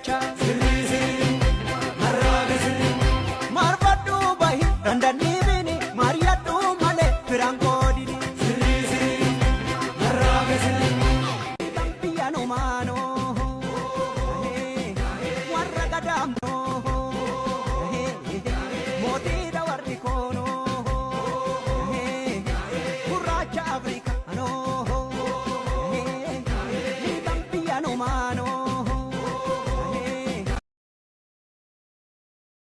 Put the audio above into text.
irreecha marfadhu bahi dandanii bini mariyadhu malee firaan koodini biyyaanoo maanoo warra gadaamnoo mootiidha warri koonoo gurraacha afrikaanoo biyyaanoo maanoo.